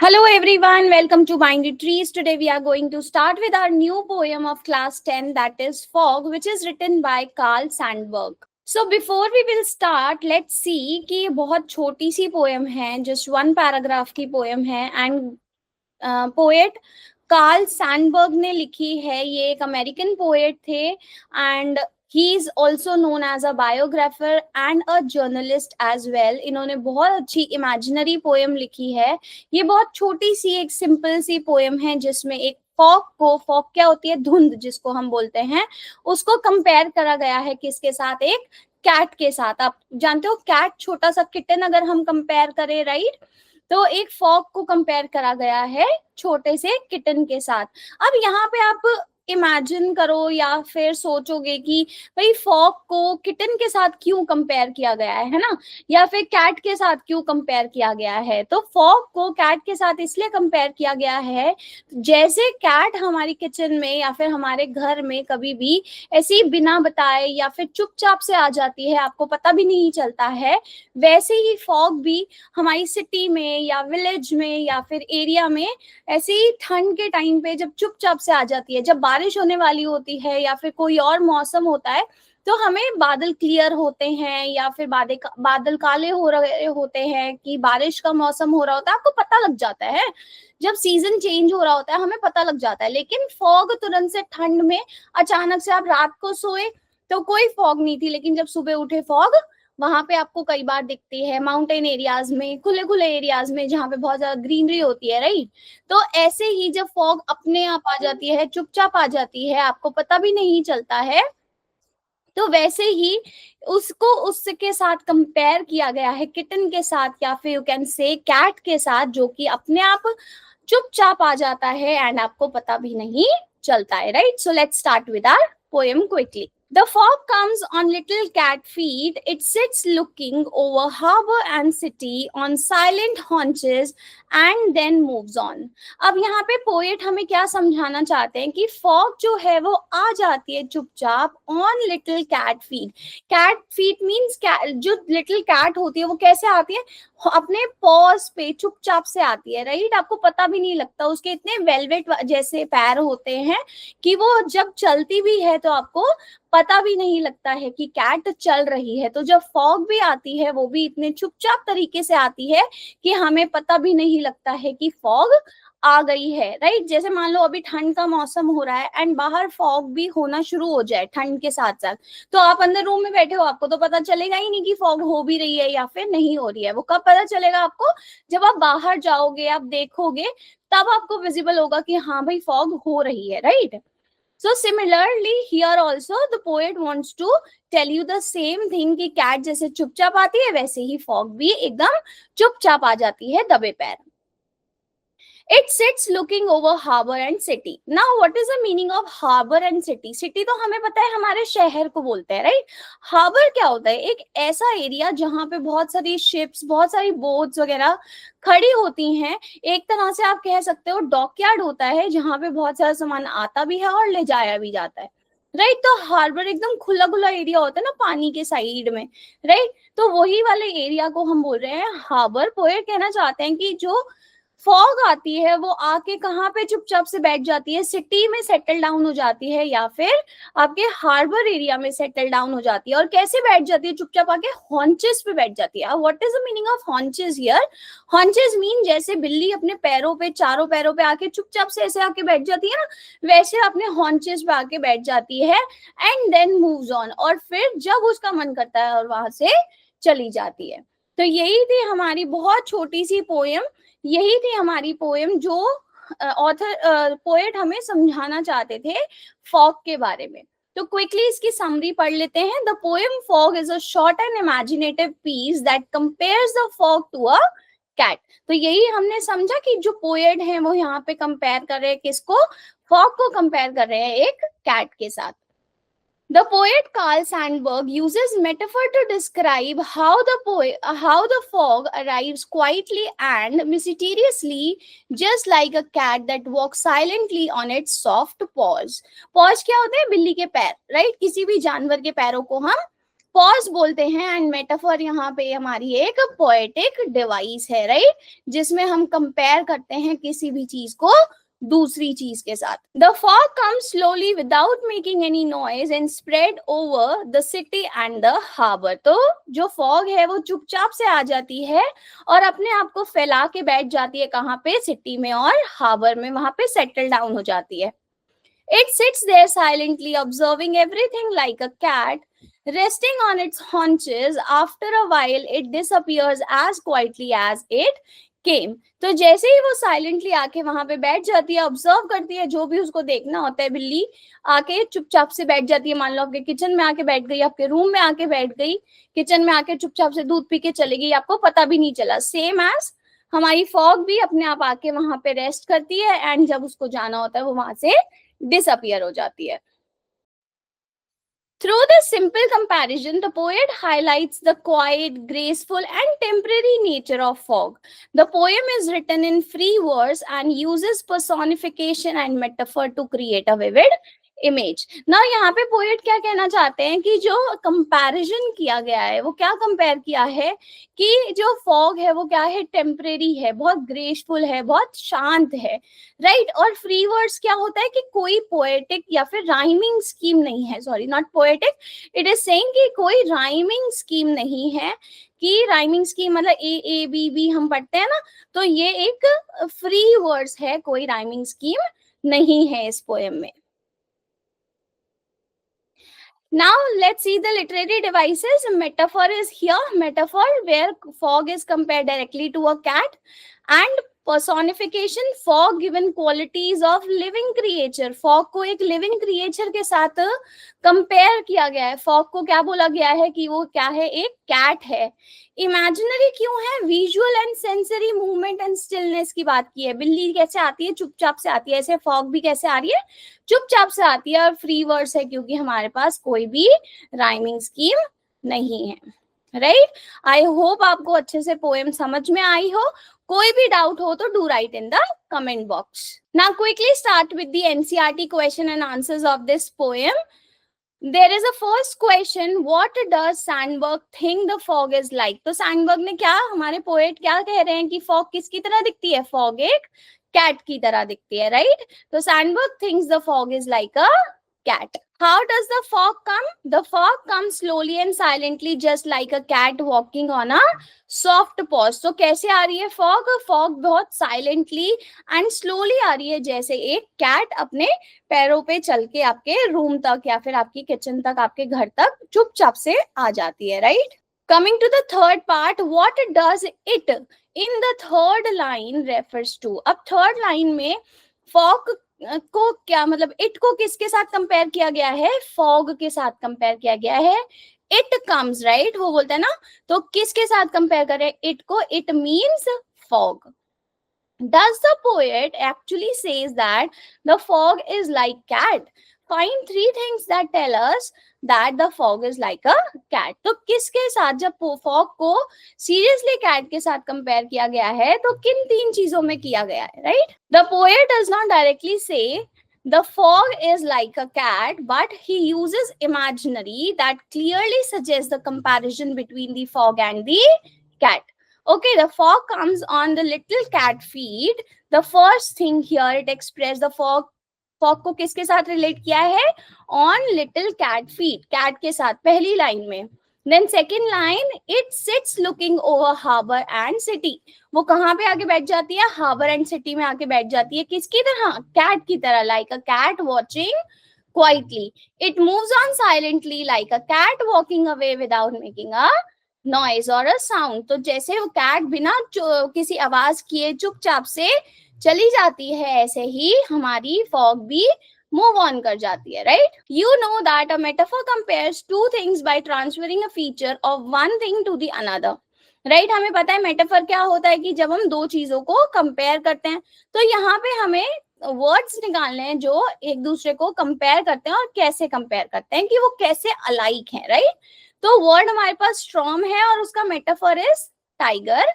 Hello everyone, welcome to Bindy Trees. Today we are going to start with our new poem of class 10, that is Fog, which is written by Carl Sandburg. So before we will start, let's see कि ये बहुत छोटी सी poem है, just one paragraph की poem है and poet Carl Sandburg ने लिखी है. ये एक अमेरिकन पोएट थे and he is also known as a biographer and a journalist as well. इन्होंने बहुत अच्छी इमेजिनरी पोएम लिखी है. ये बहुत छोटी सी एक सिंपल सी पोएम है जिसमें एक फॉग क्या होती है, धुंध जिसको हम बोलते हैं, उसको कंपेयर करा गया है किसके साथ, एक कैट के साथ. आप जानते हो कैट, छोटा सा किटन अगर हम कंपेयर करें, राइट, तो एक फॉग को कंपेयर करा गया है छोटे से किटन के साथ. अब यहाँ पे आप इमेजिन करो या फिर सोचोगे कि भाई फॉग को किटन के साथ क्यों कंपेयर किया गया है ना, या फिर कैट के साथ क्यों कंपेयर किया गया है. तो फॉग को कैट के साथ इसलिए कंपेयर किया गया है, जैसे कैट हमारी किचन में या फिर हमारे घर में कभी भी ऐसी बिना बताए या फिर चुपचाप से आ जाती है, आपको पता भी नहीं चलता है, वैसे ही फॉग भी हमारी सिटी में या विलेज में या फिर एरिया में ऐसे ही ठंड के टाइम पे जब चुपचाप से आ जाती है, जब बारिश होने वाली होती है या फिर कोई और मौसम होता है, तो हमें बादल क्लियर होते हैं या फिर बादल काले हो रहे होते हैं कि बारिश का मौसम हो रहा होता है, आपको पता लग जाता है. जब सीजन चेंज हो रहा होता है हमें पता लग जाता है. लेकिन फॉग तुरंत से ठंड में अचानक से, आप रात को सोए तो कोई फॉग नहीं थी, लेकिन जब सुबह उठे फॉग वहां पे आपको कई बार दिखती है, माउंटेन एरियाज में, खुले खुले एरियाज में जहाँ पे बहुत ज्यादा ग्रीनरी होती है, राइट. तो ऐसे ही जब फॉग अपने आप आ जाती है, चुपचाप आ जाती है, आपको पता भी नहीं चलता है, तो वैसे ही उसको उसके साथ कंपेयर किया गया है किटन के साथ, या फिर यू कैन से कैट के साथ, जो कि अपने आप चुपचाप आ जाता है एंड आपको पता भी नहीं चलता है, right. So let's start with our poem quickly. The fog comes on little cat feet. It sits looking over harbor and city on silent haunches and then moves on. अब यहाँ पे पोएट हमें क्या समझाना चाहते हैं कि फॉग जो है वो आ जाती है चुपचाप on little cat feet. Cat feet means जो लिटिल कैट होती है वो कैसे आती है, अपने पॉज पे चुपचाप से आती है, राइट. आपको पता भी नहीं लगता, उसके इतने वेलवेट जैसे पैर होते हैं कि वो जब चलती भी है तो आपको पता भी नहीं लगता है कि कैट चल रही है. तो जब फॉग भी आती है वो भी इतने चुपचाप तरीके से आती है कि हमें पता भी नहीं लगता है कि फॉग आ गई है, राइट. जैसे मान लो अभी ठंड का मौसम हो रहा है एंड बाहर फॉग भी होना शुरू हो जाए ठंड के साथ साथ, तो आप अंदर रूम में बैठे हो, आपको तो पता चलेगा ही नहीं कि फॉग हो भी रही है या फिर नहीं हो रही है. वो कब पता चलेगा आपको, जब आप बाहर जाओगे, आप देखोगे, तब आपको विजिबल होगा कि हाँ भाई फॉग हो रही है, right. So similarly here also the poet wants to tell you the same thing कि cat जैसे चुपचाप आती है वैसे ही fog भी एकदम चुपचाप आ जाती है दबे पैर. It sits looking over harbor and city. Now what is the meaning of harbor and city? City तो हमें पता है हमारे शहर को बोलते हैं, राइट. हार्बर क्या होता है, एक ऐसा एरिया जहाँ पे बहुत सारी शिप्स, बहुत सारी बोट्स वगैरह खड़ी होती हैं. एक तरह से आप कह सकते हो डॉकयार्ड होता है जहाँ पे बहुत सारा सामान आता भी है और ले जाया भी जाता है, राइट. तो हार्बर एकदम खुला खुला एरिया होता है ना पानी के साइड में, राइट. तो वही वाले एरिया को हम बोल रहे हैं हार्बर. पोएट कहना चाहते हैं कि जो फॉग आती है वो आके कहाँ पे चुपचाप से बैठ जाती है, सिटी में सेटल डाउन हो जाती है या फिर आपके हार्बर एरिया में सेटल डाउन हो जाती है. और कैसे बैठ जाती है, चुपचाप आके हॉन्चेस पे बैठ जाती है. What is the meaning of haunches here? Haunches mean जैसे बिल्ली अपने पैरों पे, चारों पैरों पे आके चुपचाप से ऐसे आके बैठ जाती है ना, वैसे अपने हॉन्चेस पे आके बैठ जाती है एंड देन मूव्स ऑन. और फिर जब उसका मन करता है और वहां से चली जाती है. तो यही थी हमारी बहुत छोटी सी पोएम, यही थी हमारी पोएम जो ऑथर पोएट हमें समझाना चाहते थे फॉग के बारे में. तो क्विकली इसकी समरी पढ़ लेते हैं. The poem fog is a short and imaginative piece that compares the fog to a cat. तो यही हमने समझा कि जो पोएट हैं वो यहाँ पे कंपेयर कर रहे हैं किसको, फॉग को कंपेयर कर रहे हैं एक कैट के साथ. The poet Carl Sandburg uses metaphor to describe how the fog arrives quietly and mysteriously, just like a cat that walks silently on its soft paws. Paws क्या होते हैं, बिल्ली के पैर, राइट. किसी भी जानवर के पैरों को हम पॉज बोलते हैं एंड मेटाफर यहाँ पे हमारी एक पोएटिक डिवाइस है, राइट, जिसमें हम कंपेयर करते हैं किसी भी चीज को दूसरी चीज के साथ। The fog comes slowly without making any noise and spread over the city and the harbour. तो जो फॉग है वो चुपचाप से आ जाती है और अपने आप को फैला के बैठ जाती है, कहाँ पे, सिटी में और हार्बर में, वहां पे सेटल डाउन हो जाती है। It sits there silently observing everything like a cat, resting on its haunches. After a while, it disappears as quietly as it came. तो जैसे ही वो साइलेंटली आके वहां पे बैठ जाती है, ऑब्जर्व करती है जो भी उसको देखना होता है, बिल्ली आके चुपचाप से बैठ जाती है। मान लो आपके किचन में आके बैठ गई, आपके रूम में आके बैठ गई, किचन में आके चुपचाप से दूध पी के चली गई, आपको पता भी नहीं चला। सेम एज हमारी फॉग भी अपने आप आके वहां पे रेस्ट करती है एंड जब उसको जाना होता है वो वहां से डिसअपियर हो जाती है। Through this simple comparison, the poet highlights the quiet, graceful, and temporary nature of fog. The poem is written in free verse and uses personification and metaphor to create a vivid image. ना यहाँ पे poet क्या कहना चाहते हैं कि जो comparison किया गया है वो क्या कंपेयर किया है कि जो फॉग है वो क्या है, टेम्परेरी है, बहुत ग्रेसफुल है, बहुत शांत है, राइट। और फ्री वर्ड्स क्या होता है कि कोई पोएटिक या फिर राइमिंग स्कीम नहीं है, sorry not poetic, it is saying कि कोई राइमिंग स्कीम नहीं है, कि राइमिंग स्कीम मतलब ए बी बी हम पढ़ते हैं ना, तो ये एक फ्री वर्ड्स है, कोई राइमिंग स्कीम नहीं है इस पोएम में। Now let's see the literary devices. Metaphor is here. Metaphor where fog is compared directly to a cat, and personification, fog given qualities of living creature. Fog को एक living creature के साथ compare किया गया है। Fog को क्या बोला गया है कि वो क्या है, एक कैट है। इमेजिनरी क्यों है, visual and sensory movement and stillness की बात की है। बिल्ली कैसे आती है, चुपचाप से आती है, ऐसे फॉग भी कैसे आ रही है, चुपचाप से आती है। और फ्री वर्ड्स है क्योंकि हमारे पास कोई भी राइमिंग स्कीम नहीं है, राइट। आई होप आपको अच्छे से पोएम समझ में आई हो। कोई भी डाउट हो तो do right in the comment box. Now quickly start with the NCERT question and answers of this poem. There is a first question, what does Sandberg think the fog is like? तो Sandberg ने क्या, हमारे poet क्या कह रहे हैं कि fog किसकी तरह दिखती है, फॉग एक कैट की तरह दिखती है, राइट। तो Sandberg thinks the fog is like a cat. How does the fog come? The fog comes slowly and silently just like a cat walking on a soft paws. तो कैसे आ रही है फॉग, फॉग बहुत silently and slowly आ रही है, जैसे एक cat अपने पैरों पे चल के आपके रूम तक या फिर आपकी किचन तक, आपके घर तक चुपचाप से आ जाती है, right. Coming to the third part, what does it in the third line refers to? अब थर्ड लाइन में फॉग को क्या मतलब, इट को किसके साथ कंपेयर किया गया है, फॉग के साथ कंपेयर किया गया है। इट कम्स, राइट, वो बोलता है ना, तो किसके साथ कंपेयर करें इट को, it means fog. Does the poet actually says that the fog is like cat? Find three things that tell us that the fog is like a cat. तो किसके साथ, जब फॉग को सीरियसली कैट के साथ compare किया गया है तो किन तीन चीजों में किया गया है, right. The poet does not directly say the fog is like a cat, but he uses imaginary that clearly suggests the comparison between the fog and the cat. Okay, the fog comes on the little cat feet. The first thing here it express the fog को किसके साथ relate किया है, on little cat feet, cat के साथ पहली line में। Then second line, it sits looking over harbor and city. वो कहाँ पे आके बैठ जाती है, हार्बर एंड सिटी में आके बैठ जाती है, किसकी तरह, कैट की तरह, like a cat watching quietly. It moves on silently like a cat walking away without making a noise और अ साउंड। तो जैसे वो कैट बिना किसी आवाज किए चुपचाप से चली जाती है, ऐसे ही हमारी फॉग भी मूव ऑन कर जाती है, right. You know that a metaphor compares two things by transferring a feature of one thing to the another, right. हमें पता है मेटाफर क्या होता है कि जब हम दो चीजों को कंपेयर करते हैं, तो यहाँ पे हमें वर्ड्स निकालने हैं जो एक दूसरे को कंपेयर करते हैं और कैसे कंपेयर करते हैं कि वो कैसे अलाइक हैं, राइट। तो वर्ड हमारे पास स्ट्रॉम है और उसका metaphor is tiger.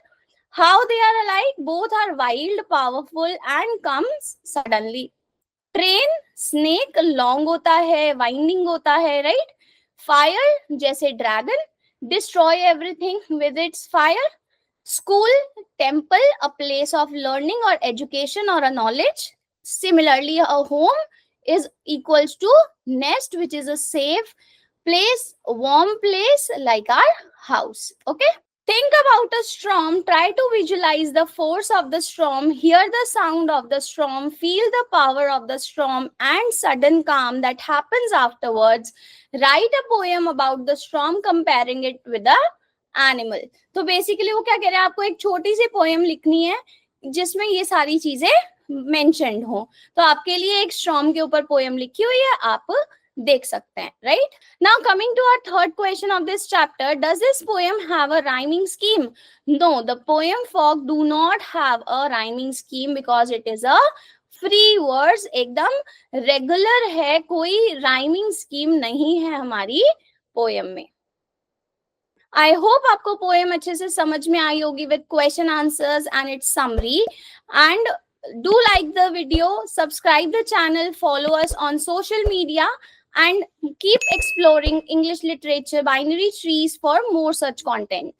How they are alike, both are wild, powerful and comes suddenly. Train, snake long होता है, वाइंडिंग होता है, राइट। Fire जैसे dragon, destroy everything with its fire. School, temple, a place of learning or education or a knowledge. Similarly, a home is equals to nest, which is a safe place, warm place like our house. Okay. Think about a storm. Try to visualize the force of the storm, hear the sound of the storm, feel the power of the storm, and sudden calm that happens afterwards. Write a poem about the storm, comparing it with a animal. तो basically वो क्या कह रहे हैं, आपको एक छोटी सी poem लिखनी है जिसमें ये सारी चीजें मेंशन्ड हो. तो आपके लिए एक स्टॉर्म के ऊपर पोएम लिखी हुई है, आप देख सकते हैं. Right now coming to our third question of this chapter, does this poem have a rhyming scheme? No, the poem fog do not have a rhyming scheme because it is a free words. एकदम regular है, कोई rhyming scheme नहीं है हमारी poem में. I hope आपको poem अच्छे से समझ में आई होगी with question answers and it's summary. And do like the video, subscribe the channel, follow us on social media, and keep exploring English literature binary trees for more such content.